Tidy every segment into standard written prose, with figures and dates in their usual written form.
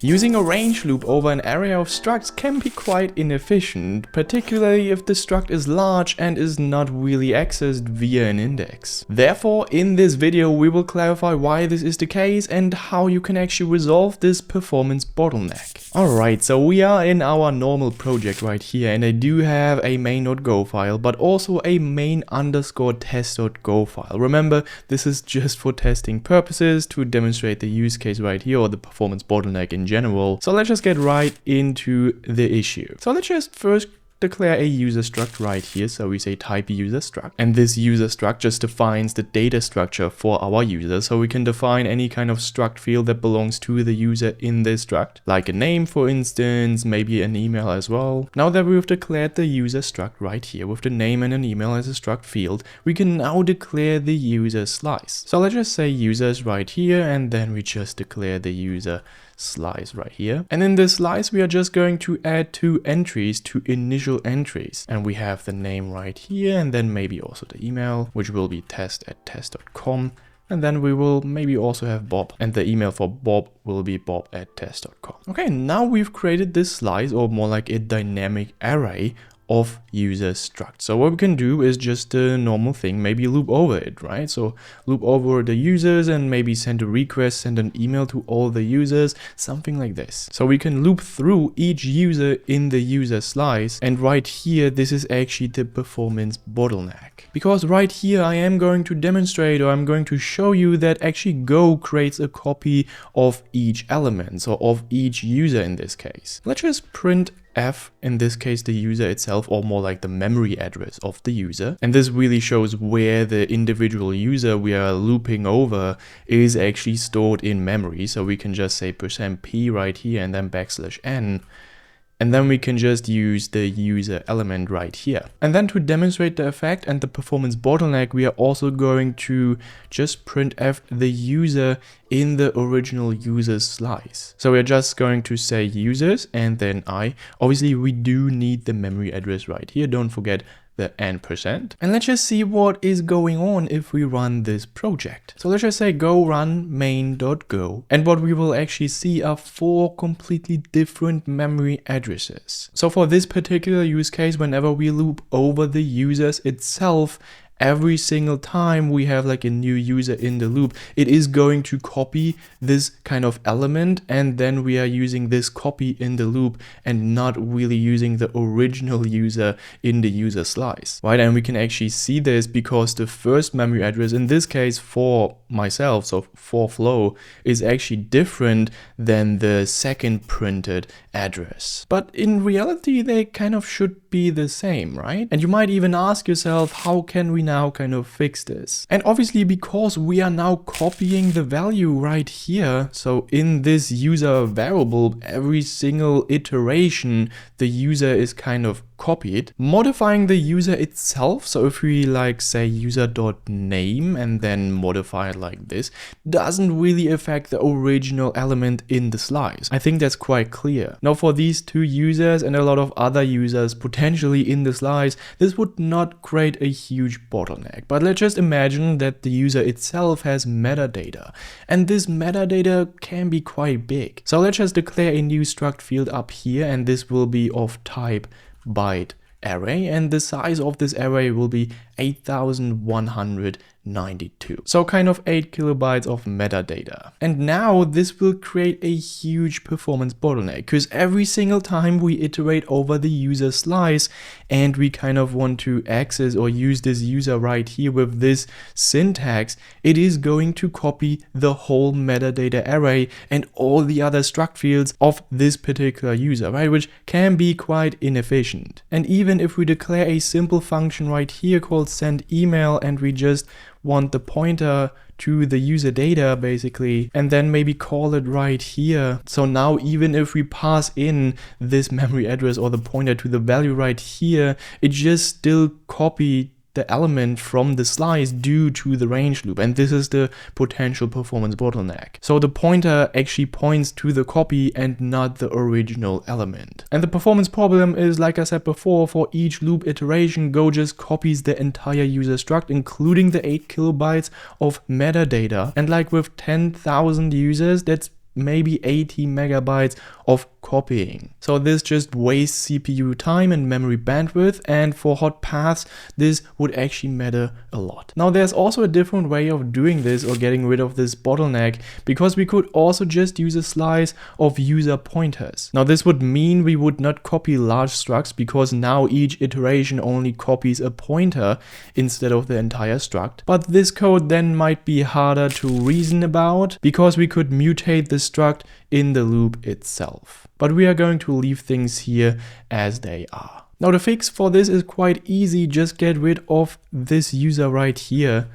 Using a range loop over an array of structs can be quite inefficient, particularly if the struct is large and is not really accessed via an index. Therefore, in this video we will clarify why this is the case and how you can actually resolve this performance bottleneck. Alright, so we are in our normal project right here, and I do have a main.go file, but also a main_test.go file. Remember, this is just for testing purposes to demonstrate the use case right here, or the performance bottleneck in general. So let's just get right into the issue. So let's just first declare a user struct right here. So we say type user struct, and this user struct just defines the data structure for our user. So we can define any kind of struct field that belongs to the user in this struct, like a name for instance, maybe an email as well. Now that we've declared the user struct right here with the name and an email as a struct field, we can now declare the user slice. So let's just say users right here, and then we just declare the user slice right here. And in this slice we are just going to add two entries, two initial entries, and we have the name right here, and then maybe also the email, which will be test@test.com, and then we will maybe also have Bob, and the email for Bob will be bob@test.com. Okay, now we've created this slice, or more like a dynamic array of user struct. So what we can do is just a normal thing, maybe loop over it, right? So loop over the users and maybe send a request, send an email to all the users, something like this. So we can loop through each user in the user slice, and right here this is actually the performance bottleneck. Because right here I am going to demonstrate, or I'm going to show you that actually Go creates a copy of each element, so of each user in this case. Let's just print F, in this case the user itself, or more like the memory address of the user. And this really shows where the individual user we are looping over is actually stored in memory. So we can just say %p right here and then \n. And then we can just use the user element right here. And then to demonstrate the effect and the performance bottleneck, we are also going to just printf the user in the original user slice. So we're just going to say users and then I. Obviously we do need the memory address right here, don't forget the %. And let's just see what is going on if we run this project. So let's just say go run main.go, and what we will actually see are 4 completely different memory addresses. So for this particular use case, whenever we loop over the users itself, every single time we have like a new user in the loop, it is going to copy this kind of element, and then we are using this copy in the loop and not really using the original user in the user slice, right? And we can actually see this because the first memory address, in this case for myself, so for Flow, is actually different than the second printed address. But in reality, they kind of should be the same, right? And you might even ask yourself, how can we now kind of fix this? And obviously because we are now copying the value right here, so in this user variable, every single iteration the user is kind of copied, modifying the user itself. So if we like say user.name and then modify it like this, doesn't really affect the original element in the slice. I think that's quite clear. Now for these two users and a lot of other users potentially in the slice, this would not create a huge bottleneck. But let's just imagine that the user itself has metadata, and this metadata can be quite big. So let's just declare a new struct field up here, and this will be of type byte array, and the size of this array will be 8192. So kind of 8 kilobytes of metadata. And now this will create a huge performance bottleneck, because every single time we iterate over the user slice and we kind of want to access or use this user right here with this syntax, it is going to copy the whole metadata array and all the other struct fields of this particular user, right? Which can be quite inefficient. And even if we declare a simple function right here called send email, and we just want the pointer to the user data basically, and then maybe call it right here. So now even if we pass in this memory address or the pointer to the value right here, it just still copied the element from the slice due to the range loop, and this is the potential performance bottleneck. So the pointer actually points to the copy and not the original element. And the performance problem is, like I said before, for each loop iteration, Go just copies the entire user struct, including the 8 kilobytes of metadata. And like with 10,000 users, that's maybe 80 megabytes of copying. So this just wastes CPU time and memory bandwidth, and for hot paths this would actually matter a lot. Now there's also a different way of doing this or getting rid of this bottleneck, because we could also just use a slice of user pointers. Now this would mean we would not copy large structs, because now each iteration only copies a pointer instead of the entire struct. But this code then might be harder to reason about, because we could mutate the struct in the loop itself. But we are going to leave things here as they are. Now the fix for this is quite easy. Just get rid of this user right here,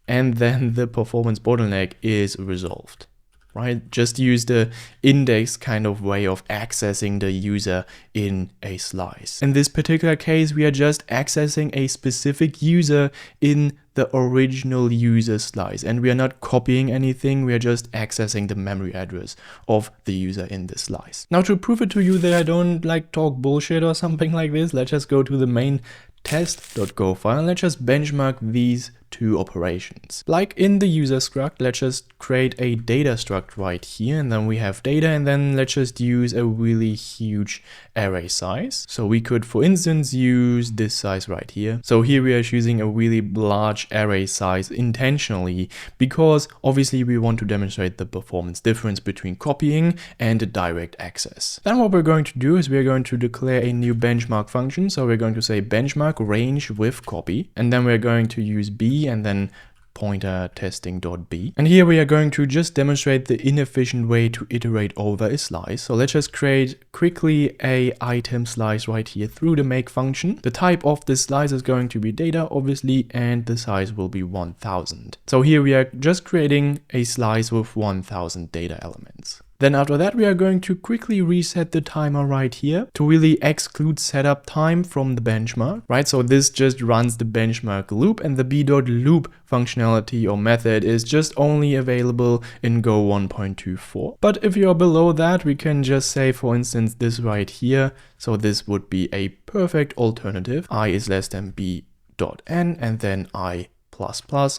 and then the performance bottleneck is resolved. Right? Just use the index kind of way of accessing the user in a slice. In this particular case, we are just accessing a specific user in the original user slice, and we are not copying anything. We are just accessing the memory address of the user in the slice. Now to prove it to you that I don't like talk bullshit or something like this, let's just go to the main test.go file and let's just benchmark these two operations. Like in the user struct, let's just create a data struct right here, and then we have data, and then let's just use a really huge array size. So we could, for instance, use this size right here. So here we are choosing a really large array size intentionally, because obviously we want to demonstrate the performance difference between copying and direct access. Then what we're going to do is we're going to declare a new benchmark function. So we're going to say benchmark range with copy, and then we're going to use b and then pointer testing.b. And here we are going to just demonstrate the inefficient way to iterate over a slice. So let's just create quickly a item slice right here through the make function. The type of this slice is going to be data, obviously, and the size will be 1000. So here we are just creating a slice with 1000 data elements. Then after that, we are going to quickly reset the timer right here to really exclude setup time from the benchmark, right? So this just runs the benchmark loop, and the b.Loop functionality or method is just only available in Go 1.24. But if you're below that, we can just say, for instance, this right here. So this would be a perfect alternative. I is less than b.n and then I++,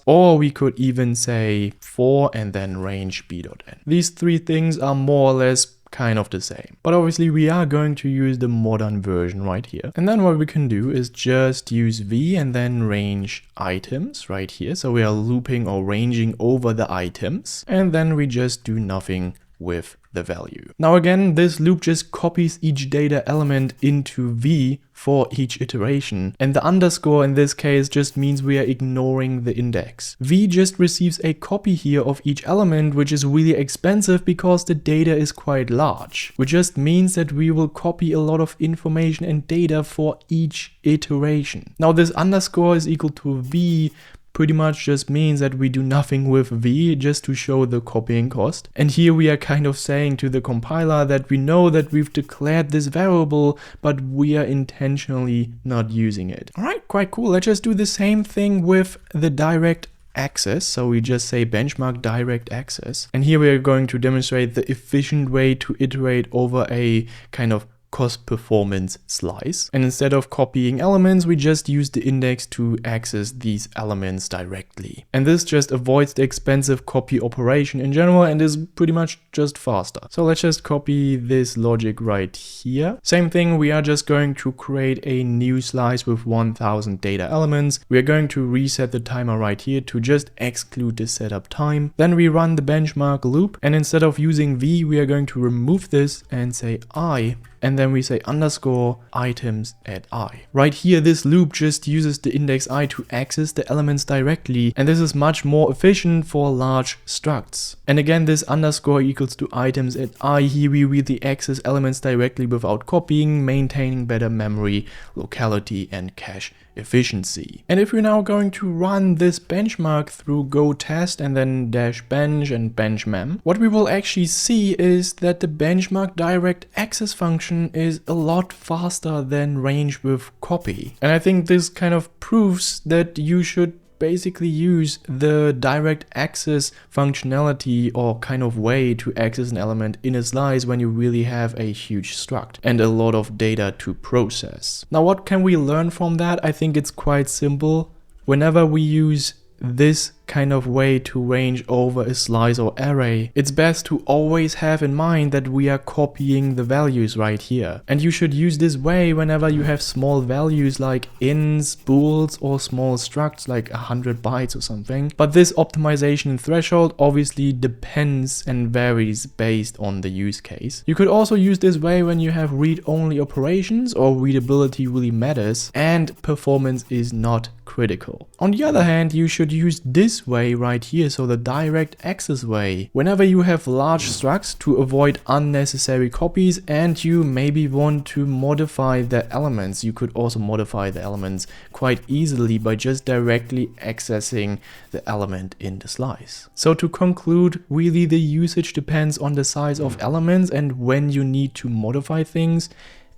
or we could even say 4 and then range b.n. These three things are more or less kind of the same, but obviously we are going to use the modern version right here. And then what we can do is just use v and then range items right here. So we are looping or ranging over the items, and then we just do nothing with the value. Now again, this loop just copies each data element into v for each iteration, and the underscore in this case just means we are ignoring the index. V just receives a copy here of each element, which is really expensive because the data is quite large, which just means that we will copy a lot of information and data for each iteration. Now this underscore is equal to v pretty much just means that we do nothing with v just to show the copying cost. And here we are kind of saying to the compiler that we know that we've declared this variable, but we are intentionally not using it. All right, quite cool. Let's just do the same thing with the direct access. So we just say benchmark direct access. And here we are going to demonstrate the efficient way to iterate over a kind of cost performance slice. And instead of copying elements, we just use the index to access these elements directly. And this just avoids the expensive copy operation in general and is pretty much just faster. So let's just copy this logic right here. Same thing, we are just going to create a new slice with 1000 data elements. We are going to reset the timer right here to just exclude the setup time. Then we run the benchmark loop, and instead of using v, we are going to remove this and say I, and then we say underscore items at I. Right here, this loop just uses the index I to access the elements directly, and this is much more efficient for large structs. And again, this underscore equals to items at I. Here we really access elements directly without copying, maintaining better memory, locality, and cache efficiency. And if we're now going to run this benchmark through go test and then -bench and bench mem, what we will actually see is that the benchmark direct access function is a lot faster than range with copy. And I think this kind of proves that you should basically use the direct access functionality or kind of way to access an element in a slice when you really have a huge struct and a lot of data to process. Now, what can we learn from that? I think it's quite simple. Whenever we use this kind of way to range over a slice or array, it's best to always have in mind that we are copying the values right here. And you should use this way whenever you have small values like ints, bools, or small structs like 100 bytes or something. But this optimization threshold obviously depends and varies based on the use case. You could also use this way when you have read-only operations or readability really matters and performance is not critical. On the other hand, you should use this way right here, so the direct access way, whenever you have large structs to avoid unnecessary copies and you maybe want to modify the elements. You could also modify the elements quite easily by just directly accessing the element in the slice. So to conclude, really the usage depends on the size of elements and when you need to modify things,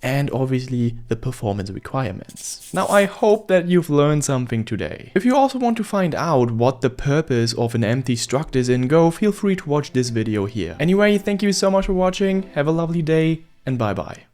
and obviously the performance requirements. Now I hope that you've learned something today. If you also want to find out what the purpose of an empty struct is in Go, feel free to watch this video here. Anyway, thank you so much for watching, have a lovely day, and bye bye.